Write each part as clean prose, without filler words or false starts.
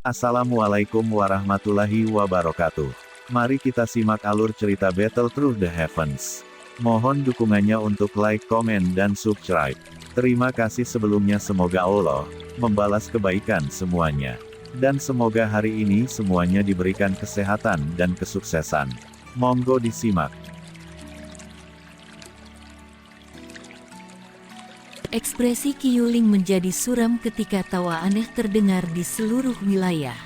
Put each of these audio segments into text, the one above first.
Assalamualaikum warahmatullahi wabarakatuh. Mari kita simak alur cerita Battle Through the Heavens. Mohon dukungannya untuk like, komen, dan subscribe. Terima kasih sebelumnya, semoga Allah membalas kebaikan semuanya. Dan semoga hari ini semuanya diberikan kesehatan dan kesuksesan. Monggo disimak. Ekspresi Kyuling menjadi suram ketika tawa aneh terdengar di seluruh wilayah.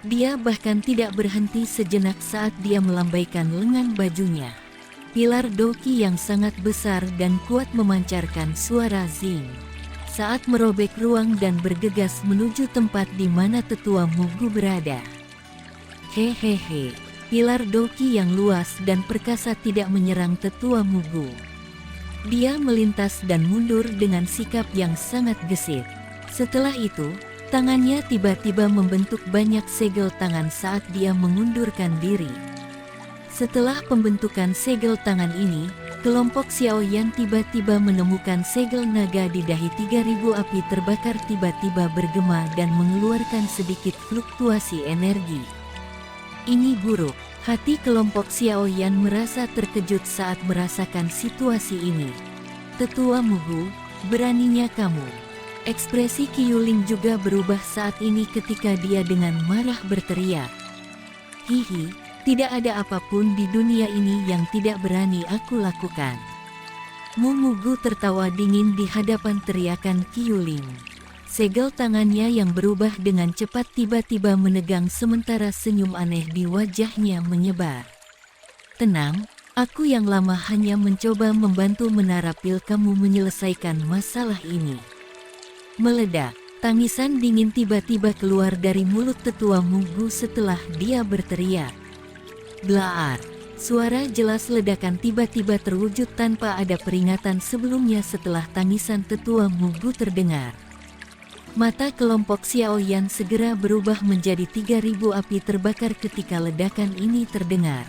Dia bahkan tidak berhenti sejenak saat dia melambaikan lengan bajunya. Pilar Doki yang sangat besar dan kuat memancarkan suara zing saat merobek ruang dan bergegas menuju tempat di mana tetua Mugu berada. Hehehe, pilar Doki yang luas dan perkasa tidak menyerang tetua Mugu. Dia melintas dan mundur dengan sikap yang sangat gesit. Setelah itu, tangannya tiba-tiba membentuk banyak segel tangan saat dia mengundurkan diri. Setelah pembentukan segel tangan ini, kelompok Xiaoyan tiba-tiba menemukan segel naga di dahi 3000 api terbakar tiba-tiba bergema dan mengeluarkan sedikit fluktuasi energi. Ini buruk. Hati kelompok Xiaoyan merasa terkejut saat merasakan situasi ini. Tetua Mugu, beraninya kamu. Ekspresi Kyuling juga berubah saat ini ketika dia dengan marah berteriak. Hihi, tidak ada apapun di dunia ini yang tidak berani aku lakukan. Mugu tertawa dingin di hadapan teriakan Kyuling. Segel tangannya yang berubah dengan cepat tiba-tiba menegang sementara senyum aneh di wajahnya menyebar. Tenang, aku yang lama hanya mencoba membantu menara pil kamu menyelesaikan masalah ini. Meledak, tangisan dingin tiba-tiba keluar dari mulut tetua Mugu setelah dia berteriak. Blaar, suara jelas ledakan tiba-tiba terwujud tanpa ada peringatan sebelumnya setelah tangisan tetua Mugu terdengar. Mata kelompok Xiaoyan segera berubah menjadi 3000 api terbakar ketika ledakan ini terdengar.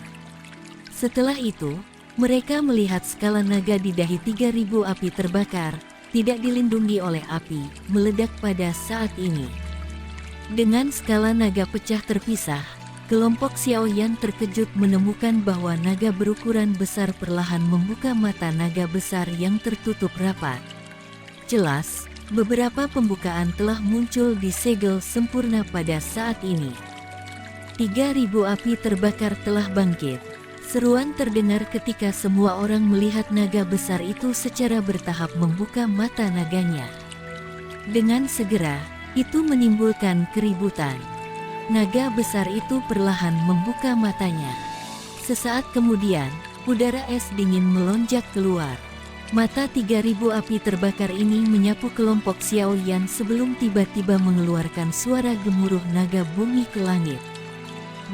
Setelah itu, mereka melihat skala naga di dahi 3000 api terbakar, tidak dilindungi oleh api, meledak pada saat ini. Dengan skala naga pecah terpisah, kelompok Xiaoyan terkejut menemukan bahwa naga berukuran besar perlahan membuka mata naga besar yang tertutup rapat. Jelas, beberapa pembukaan telah muncul di segel sempurna pada saat ini. 3000 api terbakar telah bangkit. Seruan terdengar ketika semua orang melihat naga besar itu secara bertahap membuka mata naganya. Dengan segera, itu menimbulkan keributan. Naga besar itu perlahan membuka matanya. Sesaat kemudian, udara es dingin melonjak keluar. Mata 3000 api terbakar ini menyapu kelompok Xiaoyan sebelum tiba-tiba mengeluarkan suara gemuruh naga bumi ke langit.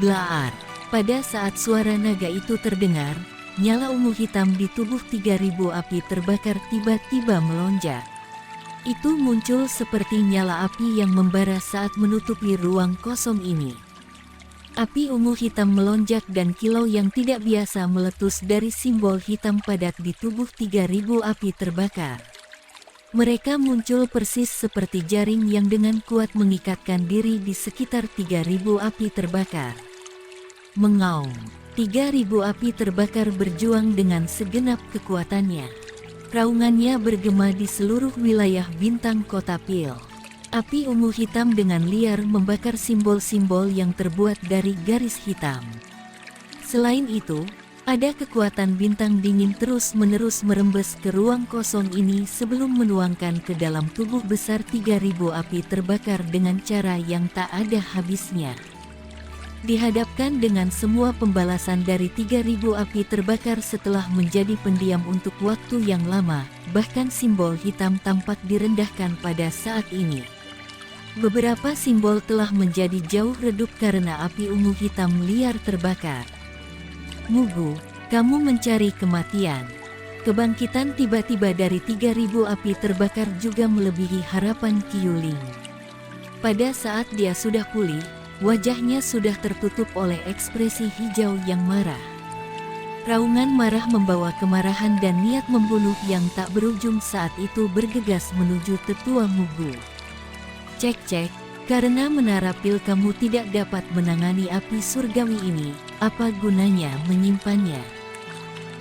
Blaar, pada saat suara naga itu terdengar, nyala ungu hitam di tubuh 3000 api terbakar tiba-tiba melonjak. Itu muncul seperti nyala api yang membara saat menutupi ruang kosong ini. Api ungu hitam melonjak dan kilau yang tidak biasa meletus dari simbol hitam padat di tubuh 3000 api terbakar. Mereka muncul persis seperti jaring yang dengan kuat mengikatkan diri di sekitar 3000 api terbakar. Mengaum, 3000 api terbakar berjuang dengan segenap kekuatannya. Raungannya bergema di seluruh wilayah bintang kota Pil. Api ungu hitam dengan liar membakar simbol-simbol yang terbuat dari garis hitam. Selain itu, ada kekuatan bintang dingin terus-menerus merembes ke ruang kosong ini sebelum menuangkan ke dalam tubuh besar 3000 api terbakar dengan cara yang tak ada habisnya. Dihadapkan dengan semua pembalasan dari 3000 api terbakar setelah menjadi pendiam untuk waktu yang lama, bahkan simbol hitam tampak direndahkan pada saat ini. Beberapa simbol telah menjadi jauh redup karena api ungu hitam liar terbakar. Mugu, kamu mencari kematian. Kebangkitan tiba-tiba dari 3000 api terbakar juga melebihi harapan Kyuling. Pada saat dia sudah pulih, wajahnya sudah tertutup oleh ekspresi hijau yang marah. Raungan marah membawa kemarahan dan niat membunuh yang tak berujung saat itu bergegas menuju tetua Mugu. Cek-cek, Karena menara pil kamu tidak dapat menangani api surgawi ini, apa gunanya menyimpannya?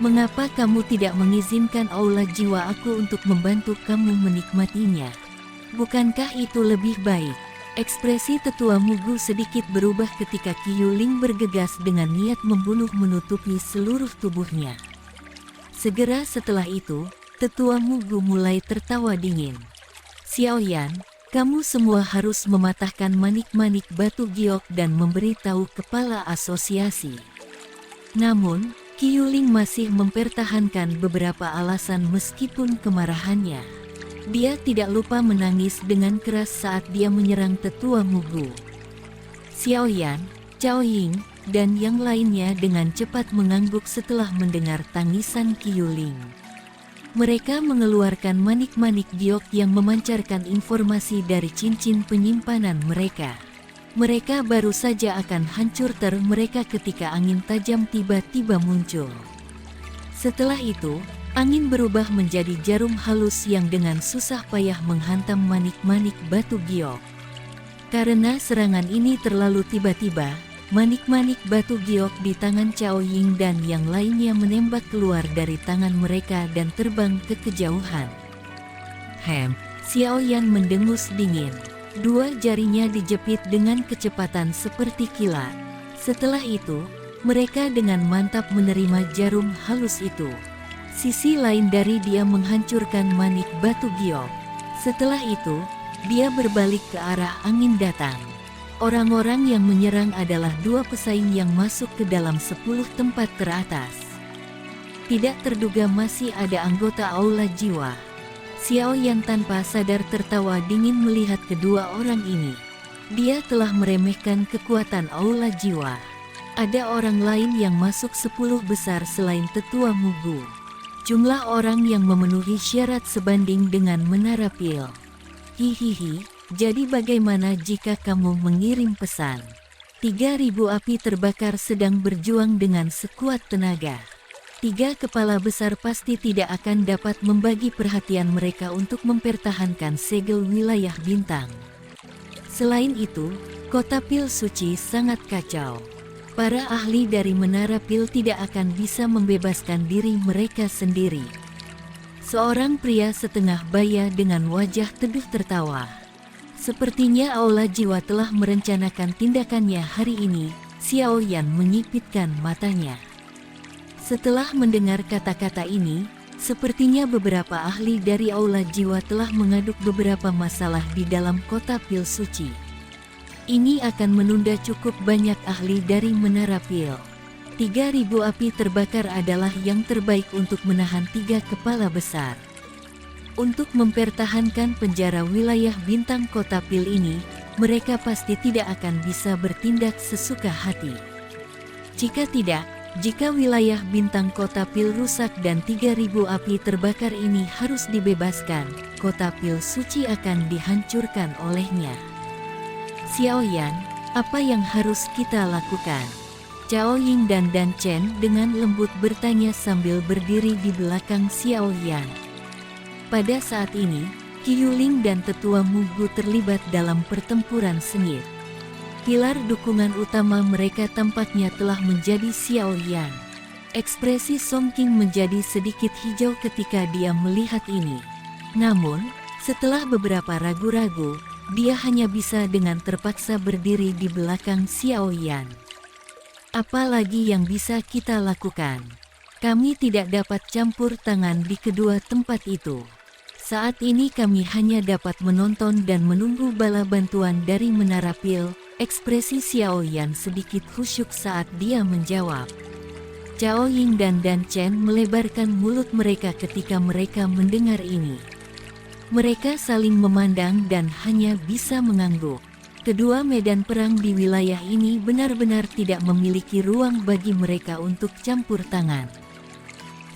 Mengapa kamu tidak mengizinkan aula jiwa aku untuk membantu kamu menikmatinya? Bukankah itu lebih baik? Ekspresi tetua Mugu sedikit berubah ketika Qiyuling bergegas dengan niat membunuh menutupi seluruh tubuhnya. Segera setelah itu, tetua Mugu mulai tertawa dingin. Xiaoyan, kamu semua harus mematahkan manik-manik batu giok dan memberitahu kepala asosiasi. Namun, Qiyuling masih mempertahankan beberapa alasan meskipun kemarahannya. Dia tidak lupa menangis dengan keras saat dia menyerang tetua Mugu. Xiaoyan, Cao Ying, dan yang lainnya dengan cepat mengangguk setelah mendengar tangisan Qiyuling. Mereka mengeluarkan manik-manik giok yang memancarkan informasi dari cincin penyimpanan mereka. Mereka baru saja akan hancur mereka ketika angin tajam tiba-tiba muncul. Setelah itu, angin berubah menjadi jarum halus yang dengan susah payah menghantam manik-manik batu giok. Karena serangan ini terlalu tiba-tiba, manik-manik batu giok di tangan Cao Ying dan yang lainnya menembak keluar dari tangan mereka dan terbang ke kejauhan. Xiaoyan mendengus dingin. Dua jarinya dijepit dengan kecepatan seperti kilat. Setelah itu, mereka dengan mantap menerima jarum halus itu. Sisi lain dari dia menghancurkan manik batu giok. Setelah itu, dia berbalik ke arah angin datang. Orang-orang yang menyerang adalah dua pesaing yang masuk ke dalam 10 tempat teratas. Tidak terduga masih ada anggota aula jiwa. Xiaoyan tanpa sadar tertawa dingin melihat kedua orang ini. Dia telah meremehkan kekuatan aula jiwa. Ada orang lain yang masuk 10 besar selain tetua Mugu. Jumlah orang yang memenuhi syarat sebanding dengan menara pil. Hihihi, jadi bagaimana jika kamu mengirim pesan? 3.000 api terbakar sedang berjuang dengan sekuat tenaga. 3 kepala besar pasti tidak akan dapat membagi perhatian mereka untuk mempertahankan segel wilayah bintang. Selain itu, kota pil suci sangat kacau. Para ahli dari menara pil tidak akan bisa membebaskan diri mereka sendiri. Seorang pria setengah baya dengan wajah teduh tertawa. Sepertinya aula jiwa telah merencanakan tindakannya hari ini. Xiaoyan menyipitkan matanya. Setelah mendengar kata-kata ini, sepertinya beberapa ahli dari aula jiwa telah mengaduk beberapa masalah di dalam kota pil suci. Ini akan menunda cukup banyak ahli dari menara pil. 3.000 api terbakar adalah yang terbaik untuk menahan 3 kepala besar. Untuk mempertahankan penjara wilayah bintang kota pil ini, mereka pasti tidak akan bisa bertindak sesuka hati. Jika wilayah bintang kota pil rusak dan 3.000 api terbakar ini harus dibebaskan, kota pil suci akan dihancurkan olehnya. Xiaoyan, apa yang harus kita lakukan? Cao Ying dan Dan Chen dengan lembut bertanya sambil berdiri di belakang Xiaoyan. Pada saat ini, Qiyuling dan tetua Mugu terlibat dalam pertempuran sengit. Pilar dukungan utama mereka tampaknya telah menjadi Xiaoyan. Ekspresi Song Qing menjadi sedikit hijau ketika dia melihat ini. Namun, setelah beberapa ragu-ragu, dia hanya bisa dengan terpaksa berdiri di belakang Xiaoyan. Apa lagi yang bisa kita lakukan? Kami tidak dapat campur tangan di kedua tempat itu. Saat ini kami hanya dapat menonton dan menunggu bala bantuan dari menara pil. Ekspresi Xiaoyan sedikit khusyuk saat dia menjawab. Cao Ying dan Dan Chen melebarkan mulut mereka ketika mereka mendengar ini. Mereka saling memandang dan hanya bisa mengangguk. Kedua medan perang di wilayah ini benar-benar tidak memiliki ruang bagi mereka untuk campur tangan.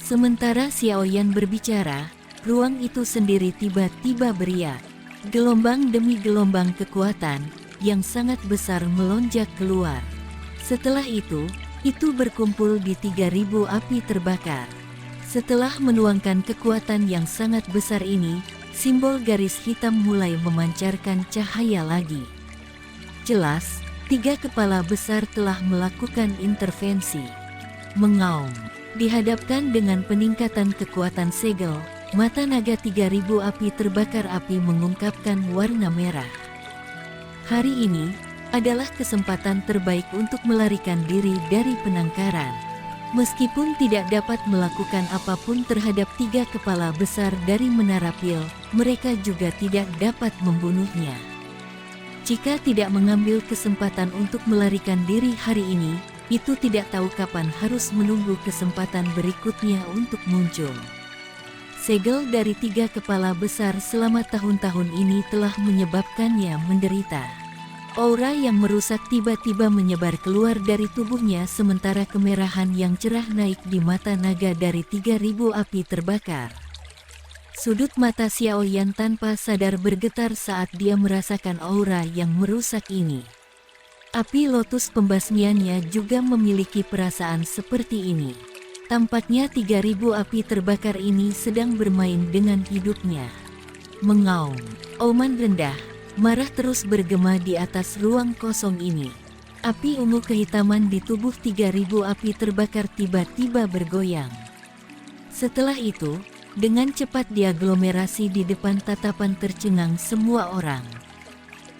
Sementara Xiaoyan berbicara, ruang itu sendiri tiba-tiba beriak. Gelombang demi gelombang kekuatan yang sangat besar melonjak keluar. Setelah itu berkumpul di 3.000 api terbakar. Setelah menuangkan kekuatan yang sangat besar ini, simbol garis hitam mulai memancarkan cahaya lagi. Jelas, 3 kepala besar telah melakukan intervensi. Mengaum. Dihadapkan dengan peningkatan kekuatan segel, mata naga 3000 api terbakar api mengungkapkan warna merah. Hari ini adalah kesempatan terbaik untuk melarikan diri dari penangkaran. Meskipun tidak dapat melakukan apapun terhadap 3 kepala besar dari Menara Pil, mereka juga tidak dapat membunuhnya. Jika tidak mengambil kesempatan untuk melarikan diri hari ini, itu tidak tahu kapan harus menunggu kesempatan berikutnya untuk muncul. Segel dari 3 kepala besar selama tahun-tahun ini telah menyebabkannya menderita. Aura yang merusak tiba-tiba menyebar keluar dari tubuhnya sementara kemerahan yang cerah naik di mata naga dari 3000 api terbakar. Sudut mata Xiaoyan tanpa sadar bergetar saat dia merasakan aura yang merusak ini. Api lotus pembasmiannya juga memiliki perasaan seperti ini. Tampaknya 3000 api terbakar ini sedang bermain dengan hidupnya. Mengaum. Auman rendah, marah terus bergema di atas ruang kosong ini. Api ungu kehitaman di tubuh 3000 api terbakar tiba-tiba bergoyang. Setelah itu, dengan cepat diaglomerasi di depan tatapan tercengang semua orang.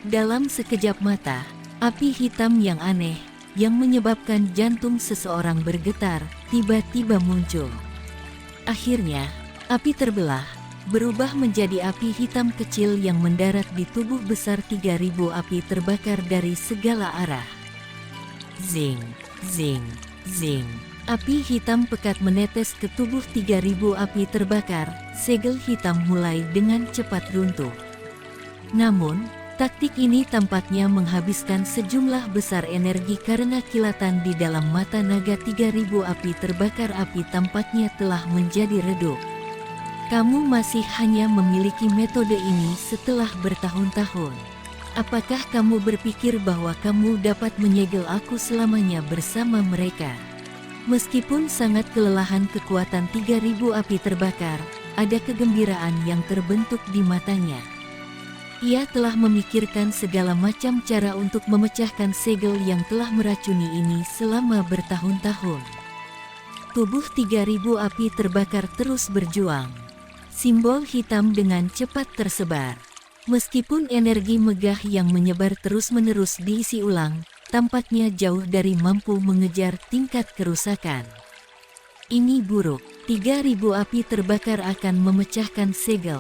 Dalam sekejap mata, api hitam yang aneh, yang menyebabkan jantung seseorang bergetar, tiba-tiba muncul. Akhirnya, api terbelah, berubah menjadi api hitam kecil yang mendarat di tubuh besar 3000 api terbakar dari segala arah. Zing, zing, zing. Api hitam pekat menetes ke tubuh 3000 api terbakar, segel hitam mulai dengan cepat runtuh. Namun, taktik ini tampaknya menghabiskan sejumlah besar energi karena kilatan di dalam mata naga 3000 api terbakar api tampaknya telah menjadi redup. Kamu masih hanya memiliki metode ini setelah bertahun-tahun. Apakah kamu berpikir bahwa kamu dapat menyegel aku selamanya bersama mereka? Meskipun sangat kelelahan kekuatan 3000 api terbakar, ada kegembiraan yang terbentuk di matanya. Ia telah memikirkan segala macam cara untuk memecahkan segel yang telah meracuni ini selama bertahun-tahun. Tubuh 3000 api terbakar terus berjuang. Simbol hitam dengan cepat tersebar. Meskipun energi megah yang menyebar terus-menerus diisi ulang, tampaknya jauh dari mampu mengejar tingkat kerusakan. Ini buruk. 3000 api terbakar akan memecahkan segel.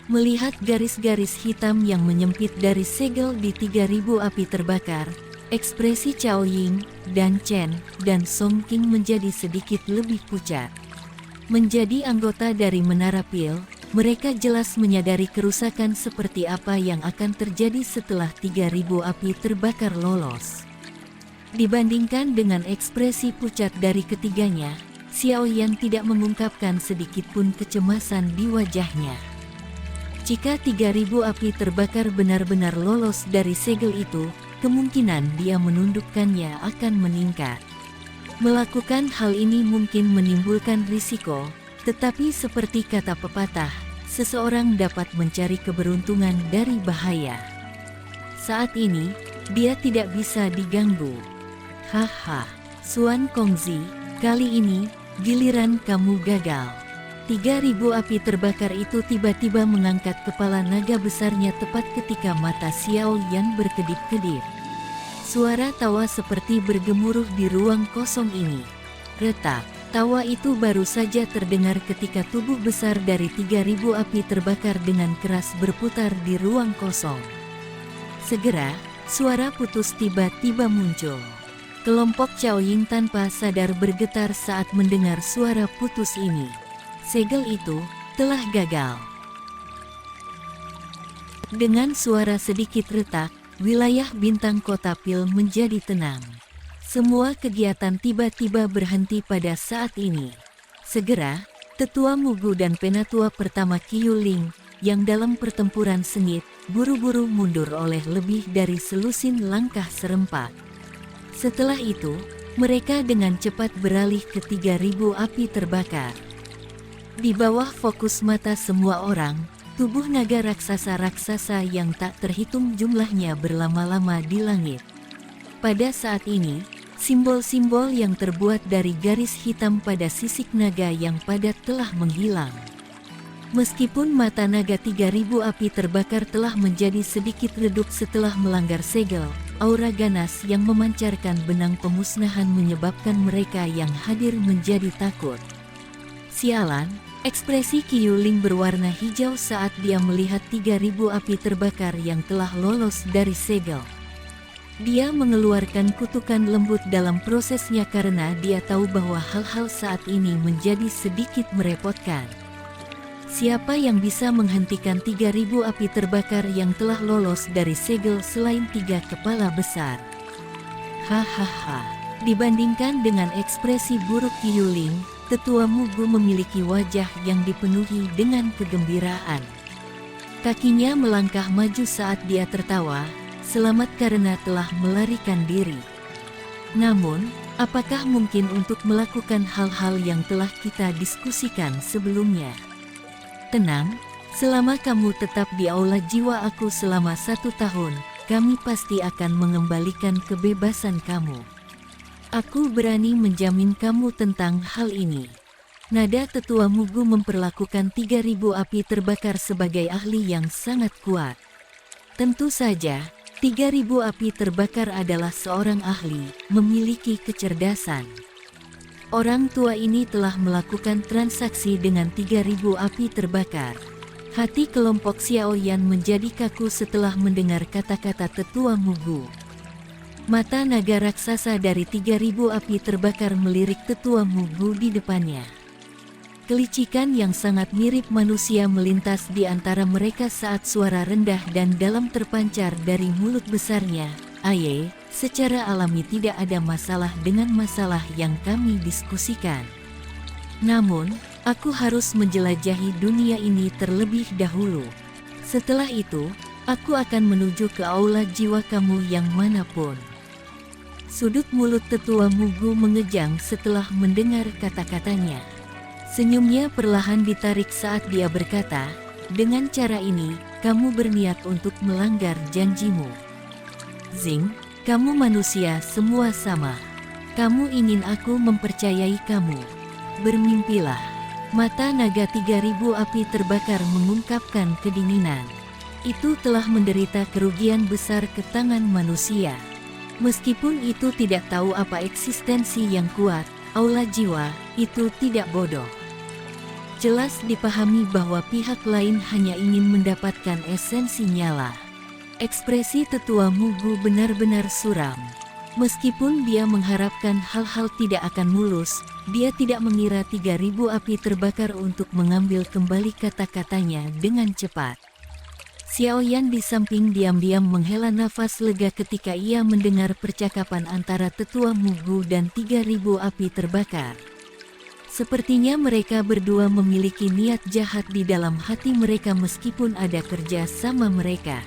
Melihat garis-garis hitam yang menyempit dari segel di 3000 api terbakar, ekspresi Cao Ying, dan Chen, dan Song Qing menjadi sedikit lebih pucat. Menjadi anggota dari Menara Pil, mereka jelas menyadari kerusakan seperti apa yang akan terjadi setelah 3000 api terbakar lolos. Dibandingkan dengan ekspresi pucat dari ketiganya, Xiaoyan tidak mengungkapkan sedikit pun kecemasan di wajahnya. Jika 3000 api terbakar benar-benar lolos dari segel itu, kemungkinan dia menundukkannya akan meningkat. Melakukan hal ini mungkin menimbulkan risiko, tetapi seperti kata pepatah, seseorang dapat mencari keberuntungan dari bahaya. Saat ini, dia tidak bisa diganggu. Haha, Xuan Kongzi, kali ini, giliran kamu gagal. 3000 api terbakar itu tiba-tiba mengangkat kepala naga besarnya tepat ketika mata Xiao Yan berkedip-kedip. Suara tawa seperti bergemuruh di ruang kosong ini. Retak, tawa itu baru saja terdengar ketika tubuh besar dari 3000 api terbakar dengan keras berputar di ruang kosong. Segera, suara putus tiba-tiba muncul. Kelompok Cao Ying tanpa sadar bergetar saat mendengar suara putus ini. Segel itu telah gagal. Dengan suara sedikit retak, wilayah bintang kota Pil menjadi tenang. Semua kegiatan tiba-tiba berhenti pada saat ini. Segera, Tetua Mugu dan Penatua pertama Qiu Ling, yang dalam pertempuran sengit, buru-buru mundur oleh lebih dari selusin langkah serempak. Setelah itu, mereka dengan cepat beralih ke 3000 api terbakar. Di bawah fokus mata semua orang, tubuh naga raksasa-raksasa yang tak terhitung jumlahnya berlama-lama di langit. Pada saat ini, simbol-simbol yang terbuat dari garis hitam pada sisik naga yang padat telah menghilang. Meskipun mata naga 3000 api terbakar telah menjadi sedikit redup setelah melanggar segel, aura ganas yang memancarkan benang pemusnahan menyebabkan mereka yang hadir menjadi takut. Sialan! Ekspresi Qiuling berwarna hijau saat dia melihat 3000 api terbakar yang telah lolos dari segel. Dia mengeluarkan kutukan lembut dalam prosesnya karena dia tahu bahwa hal-hal saat ini menjadi sedikit merepotkan. Siapa yang bisa menghentikan 3000 api terbakar yang telah lolos dari segel selain 3 kepala besar? Hahaha. Dibandingkan dengan ekspresi buruk Qiuling, Tetua Mugu memiliki wajah yang dipenuhi dengan kegembiraan. Kakinya melangkah maju saat dia tertawa, selamat karena telah melarikan diri. Namun, apakah mungkin untuk melakukan hal-hal yang telah kita diskusikan sebelumnya? Tenang, selama kamu tetap di aula jiwa aku selama 1 tahun, kami pasti akan mengembalikan kebebasan kamu. Aku berani menjamin kamu tentang hal ini. Nada Tetua Mugu memperlakukan 3000 api terbakar sebagai ahli yang sangat kuat. Tentu saja, 3000 api terbakar adalah seorang ahli, memiliki kecerdasan. Orang tua ini telah melakukan transaksi dengan 3000 api terbakar. Hati kelompok Xiaoyan menjadi kaku setelah mendengar kata-kata Tetua Mugu. Mata naga raksasa dari 3000 api terbakar melirik Tetua Mugu di depannya. Kelicikan yang sangat mirip manusia melintas di antara mereka saat suara rendah dan dalam terpancar dari mulut besarnya. Aye, secara alami tidak ada masalah dengan masalah yang kami diskusikan. Namun, aku harus menjelajahi dunia ini terlebih dahulu. Setelah itu, aku akan menuju ke aula jiwa kamu yang manapun. Sudut mulut Tetua Mugu mengejang setelah mendengar kata-katanya. Senyumnya perlahan ditarik saat dia berkata, dengan cara ini, kamu berniat untuk melanggar janjimu. Zing, kamu manusia semua sama. Kamu ingin aku mempercayai kamu. Bermimpilah. Mata naga 3000 api terbakar mengungkapkan kedinginan. Itu telah menderita kerugian besar ke tangan manusia. Meskipun itu tidak tahu apa eksistensi yang kuat, aula jiwa, itu tidak bodoh. Jelas dipahami bahwa pihak lain hanya ingin mendapatkan esensi nyala. Ekspresi Tetua Mugu benar-benar suram. Meskipun dia mengharapkan hal-hal tidak akan mulus, dia tidak mengira 3000 api terbakar untuk mengambil kembali kata-katanya dengan cepat. Xiaoyan di samping diam-diam menghela nafas lega ketika ia mendengar percakapan antara Tetua Mugu dan 3000 api terbakar. Sepertinya mereka berdua memiliki niat jahat di dalam hati mereka meskipun ada kerja sama mereka.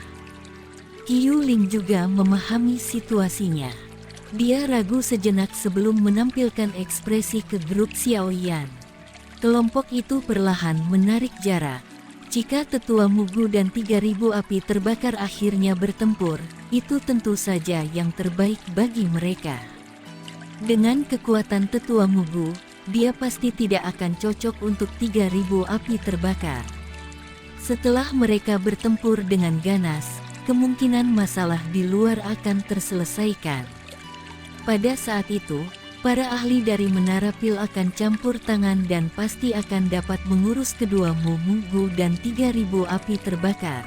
Qiuling juga memahami situasinya. Dia ragu sejenak sebelum menampilkan ekspresi ke grup Xiaoyan. Kelompok itu perlahan menarik jarak. Jika Tetua Mugu dan 3000 api terbakar akhirnya bertempur, itu tentu saja yang terbaik bagi mereka. Dengan kekuatan Tetua Mugu, dia pasti tidak akan cocok untuk 3000 api terbakar. Setelah mereka bertempur dengan ganas, kemungkinan masalah di luar akan terselesaikan. Pada saat itu, para ahli dari Menara Pil akan campur tangan dan pasti akan dapat mengurus kedua Mugu dan 3000 api terbakar.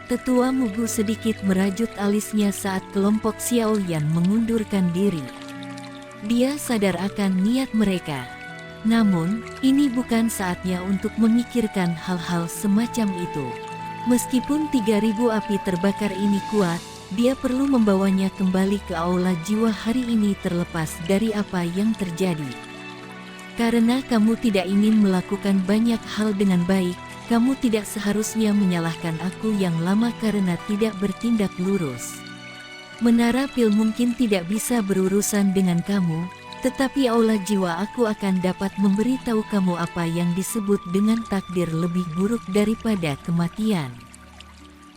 Tetua Mugu sedikit merajut alisnya saat kelompok Xiaoyan mengundurkan diri. Dia sadar akan niat mereka. Namun, ini bukan saatnya untuk memikirkan hal-hal semacam itu. Meskipun 3000 api terbakar ini kuat, dia perlu membawanya kembali ke aula jiwa hari ini terlepas dari apa yang terjadi. Karena kamu tidak ingin melakukan banyak hal dengan baik, kamu tidak seharusnya menyalahkan aku yang lama karena tidak bertindak lurus. Menara Pil mungkin tidak bisa berurusan dengan kamu, Tetapi aula jiwa, aku akan dapat memberitahu kamu apa yang disebut dengan takdir lebih buruk daripada kematian.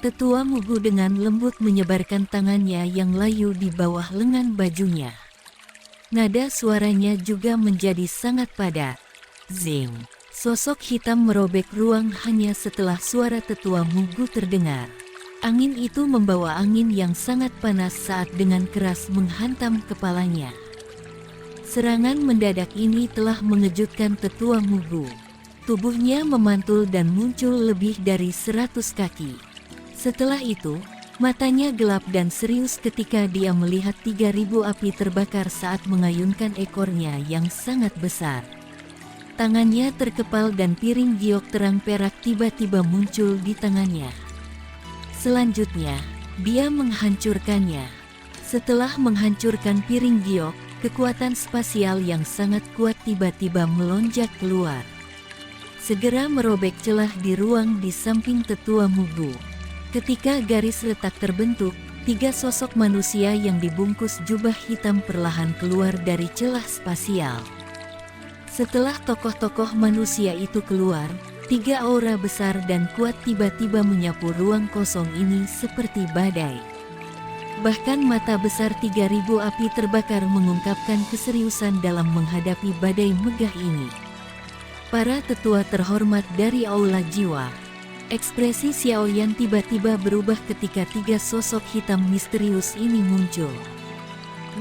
Tetua Mugu dengan lembut menyebarkan tangannya yang layu di bawah lengan bajunya. Nada suaranya juga menjadi sangat padat. Zing! Sosok hitam merobek ruang hanya setelah suara Tetua Mugu terdengar. Angin itu membawa angin yang sangat panas saat dengan keras menghantam kepalanya. Serangan mendadak ini telah mengejutkan Tetua Mugu. Tubuhnya memantul dan muncul lebih dari 100 kaki. Setelah itu, matanya gelap dan serius ketika dia melihat 3000 api terbakar saat mengayunkan ekornya yang sangat besar. Tangannya terkepal dan piring giok terang perak tiba-tiba muncul di tangannya. Selanjutnya, dia menghancurkannya. Setelah menghancurkan piring giok, kekuatan spasial yang sangat kuat tiba-tiba melonjak keluar. Segera merobek celah di ruang di samping Tetua Mugu. Ketika garis retak terbentuk, 3 sosok manusia yang dibungkus jubah hitam perlahan keluar dari celah spasial. Setelah tokoh-tokoh manusia itu keluar, 3 aura besar dan kuat tiba-tiba menyapu ruang kosong ini seperti badai. Bahkan mata besar 3000 api terbakar mengungkapkan keseriusan dalam menghadapi badai megah ini. Para tetua terhormat dari aula jiwa. Ekspresi Xiaoyan tiba-tiba berubah ketika 3 sosok hitam misterius ini muncul.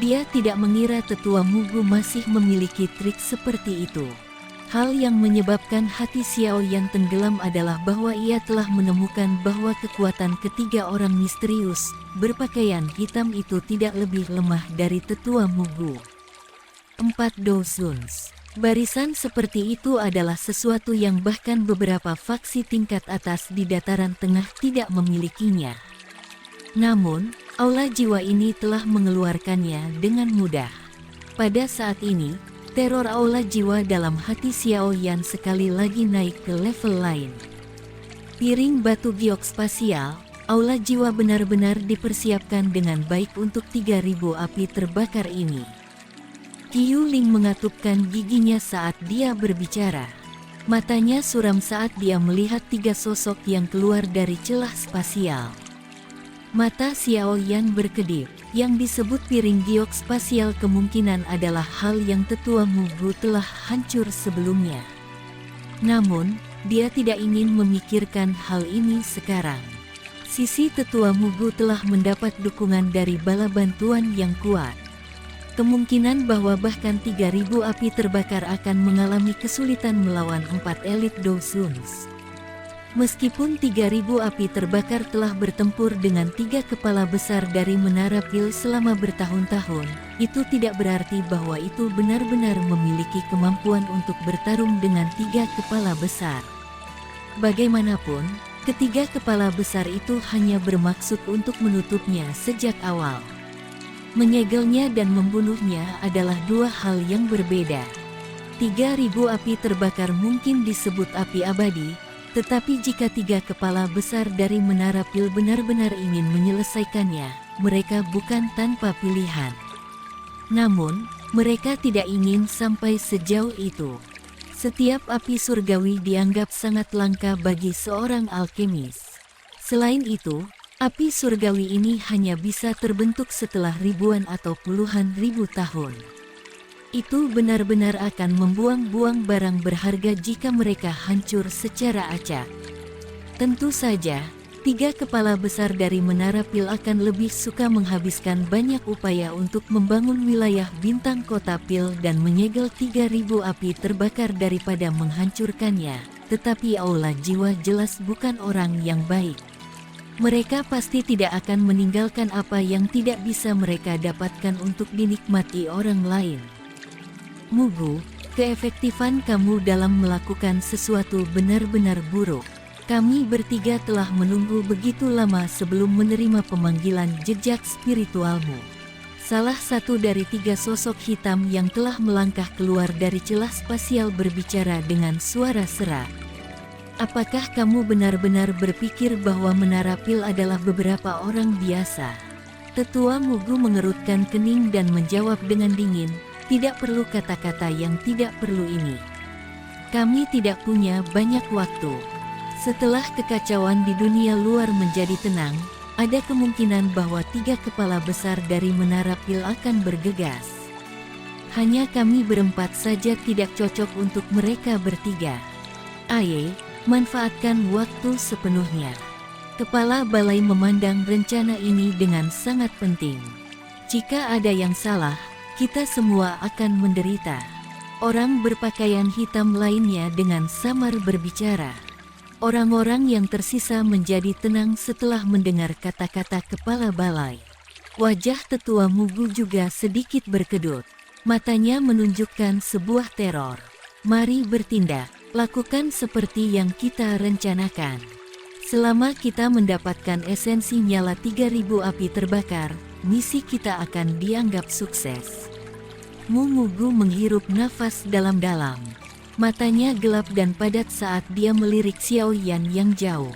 Dia tidak mengira Tetua Mugu masih memiliki trik seperti itu. Hal yang menyebabkan hati Xiaoyan tenggelam adalah bahwa ia telah menemukan bahwa kekuatan ketiga orang misterius berpakaian hitam itu tidak lebih lemah dari Tetua Mugu. 4 Dozuns. Barisan seperti itu adalah sesuatu yang bahkan beberapa faksi tingkat atas di dataran tengah tidak memilikinya. Namun, aula jiwa ini telah mengeluarkannya dengan mudah. Pada saat ini, teror aula jiwa dalam hati Xiaoyan sekali lagi naik ke level lain. Piring batu giok spasial, aula jiwa benar-benar dipersiapkan dengan baik untuk 3000 api terbakar ini. Qiu Ling mengatupkan giginya saat dia berbicara. Matanya suram saat dia melihat 3 sosok yang keluar dari celah spasial. Mata Xiaoyan berkedip. Yang disebut piring giok spasial kemungkinan adalah hal yang Tetua Mugu telah hancur sebelumnya. Namun, dia tidak ingin memikirkan hal ini sekarang. Sisi Tetua Mugu telah mendapat dukungan dari bala bantuan yang kuat. Kemungkinan bahwa bahkan 3000 api terbakar akan mengalami kesulitan melawan 4 elit Dozuns. Meskipun 3000 api terbakar telah bertempur dengan 3 kepala besar dari Menara Pil selama bertahun-tahun, itu tidak berarti bahwa itu benar-benar memiliki kemampuan untuk bertarung dengan 3 kepala besar. Bagaimanapun, ketiga kepala besar itu hanya bermaksud untuk menutupnya sejak awal. Menyegelnya dan membunuhnya adalah 2 hal yang berbeda. 3000 api terbakar mungkin disebut api abadi, tetapi jika 3 kepala besar dari Menara Pil benar-benar ingin menyelesaikannya, mereka bukan tanpa pilihan. Namun, mereka tidak ingin sampai sejauh itu. Setiap api surgawi dianggap sangat langka bagi seorang alkemis. Selain itu, api surgawi ini hanya bisa terbentuk setelah ribuan atau puluhan ribu tahun. Itu benar-benar akan membuang-buang barang berharga jika mereka hancur secara acak. Tentu saja, 3 kepala besar dari Menara Pil akan lebih suka menghabiskan banyak upaya untuk membangun wilayah bintang kota Pil dan menyegel 3000 api terbakar daripada menghancurkannya. Tetapi aula jiwa jelas bukan orang yang baik. Mereka pasti tidak akan meninggalkan apa yang tidak bisa mereka dapatkan untuk dinikmati orang lain. Mugu, keefektifan kamu dalam melakukan sesuatu benar-benar buruk. Kami bertiga telah menunggu begitu lama sebelum menerima pemanggilan jejak spiritualmu. Salah satu dari 3 sosok hitam yang telah melangkah keluar dari celah spasial berbicara dengan suara serak. Apakah kamu benar-benar berpikir bahwa Menara Pil adalah beberapa orang biasa? Tetua Mugu mengerutkan kening dan menjawab dengan dingin, Tidak perlu kata-kata yang tidak perlu ini. Kami tidak punya banyak waktu. Setelah kekacauan di dunia luar menjadi tenang, ada kemungkinan bahwa 3 kepala besar dari Menara Pil akan bergegas. Hanya kami berempat saja tidak cocok untuk mereka bertiga. Aye, manfaatkan waktu sepenuhnya. Kepala balai memandang rencana ini dengan sangat penting. Jika ada yang salah, kita semua akan menderita. Orang berpakaian hitam lainnya dengan samar berbicara. Orang-orang yang tersisa menjadi tenang setelah mendengar kata-kata kepala balai. Wajah tetua Mugu juga sedikit berkedut. Matanya menunjukkan sebuah teror. Mari bertindak, lakukan seperti yang kita rencanakan. Selama kita mendapatkan esensi nyala 3000 api terbakar, misi kita akan dianggap sukses. Mugu menghirup nafas dalam-dalam. Matanya gelap dan padat saat dia melirik Xiao Yan yang jauh.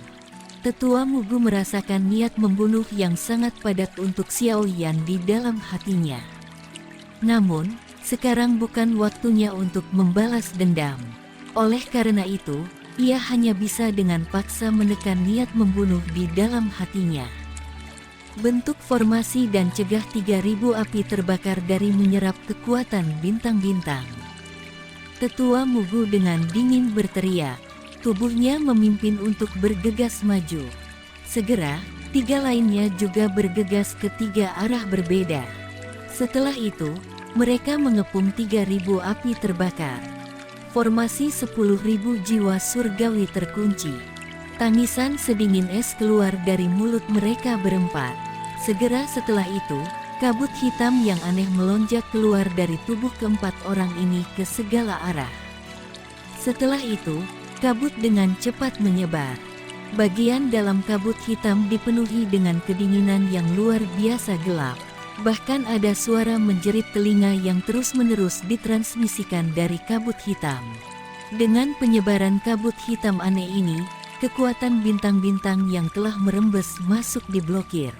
Tetua Mugu merasakan niat membunuh yang sangat padat untuk Xiao Yan di dalam hatinya. Namun, sekarang bukan waktunya untuk membalas dendam. Oleh karena itu, ia hanya bisa dengan paksa menekan niat membunuh di dalam hatinya. Bentuk formasi dan cegah 3000 api terbakar dari menyerap kekuatan bintang-bintang. Tetua Mugu dengan dingin berteriak, tubuhnya memimpin untuk bergegas maju. Segera, 3 lainnya juga bergegas ke 3 arah berbeda. Setelah itu, mereka mengepung 3000 api terbakar. Formasi 10.000 jiwa surgawi terkunci. Tangisan sedingin es keluar dari mulut mereka berempat. Segera setelah itu, kabut hitam yang aneh melonjak keluar dari tubuh keempat orang ini ke segala arah. Setelah itu, kabut dengan cepat menyebar. Bagian dalam kabut hitam dipenuhi dengan kedinginan yang luar biasa gelap. Bahkan ada suara menjerit telinga yang terus-menerus ditransmisikan dari kabut hitam. Dengan penyebaran kabut hitam aneh ini, kekuatan bintang-bintang yang telah merembes masuk diblokir.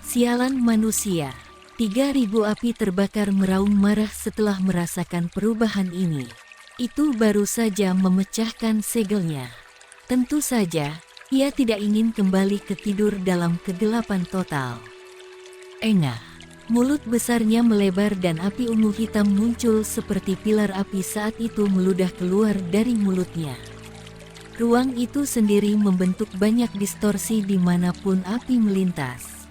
Sialan manusia. 3000 api terbakar meraung marah setelah merasakan perubahan ini. Itu baru saja memecahkan segelnya. Tentu saja, ia tidak ingin kembali ke tidur dalam kegelapan total. Engah. Mulut besarnya melebar dan api ungu hitam muncul seperti pilar api saat itu meludah keluar dari mulutnya. Ruang itu sendiri membentuk banyak distorsi dimanapun api melintas.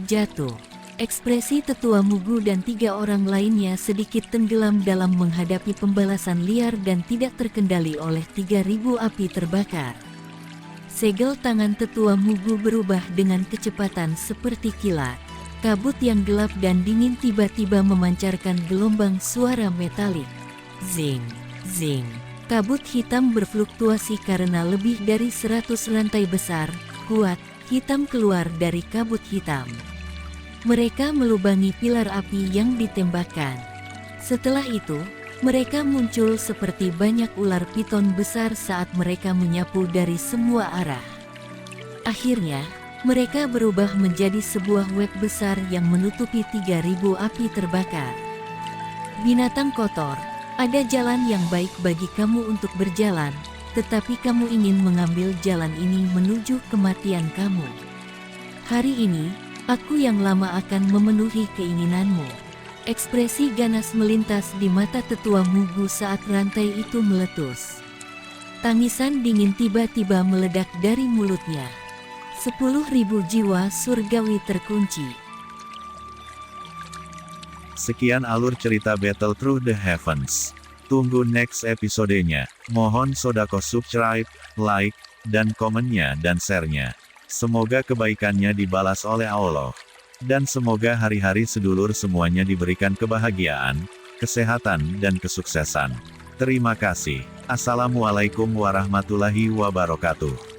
Jatuh. Ekspresi tetua Mugu dan 3 orang lainnya sedikit tenggelam dalam menghadapi pembalasan liar dan tidak terkendali oleh 3000 api terbakar. Segel tangan tetua Mugu berubah dengan kecepatan seperti kilat. Kabut yang gelap dan dingin tiba-tiba memancarkan gelombang suara metalik. Zing, zing. Kabut hitam berfluktuasi karena lebih dari 100 rantai besar, kuat, hitam keluar dari kabut hitam. Mereka melubangi pilar api yang ditembakkan. Setelah itu, mereka muncul seperti banyak ular piton besar saat mereka menyapu dari semua arah. Akhirnya, mereka berubah menjadi sebuah web besar yang menutupi 3000 api terbakar. Binatang kotor, ada jalan yang baik bagi kamu untuk berjalan, tetapi kamu ingin mengambil jalan ini menuju kematian kamu. Hari ini, aku yang lama akan memenuhi keinginanmu. Ekspresi ganas melintas di mata tetua Mugu saat rantai itu meletus. Tangisan dingin tiba-tiba meledak dari mulutnya. 10.000 jiwa surgawi terkunci. Sekian alur cerita Battle Through the Heavens. Tunggu next episodenya. Mohon sodako subscribe, like, dan komennya dan share-nya. Semoga kebaikannya dibalas oleh Allah. Dan semoga hari-hari sedulur semuanya diberikan kebahagiaan, kesehatan dan kesuksesan. Terima kasih. Assalamualaikum warahmatullahi wabarakatuh.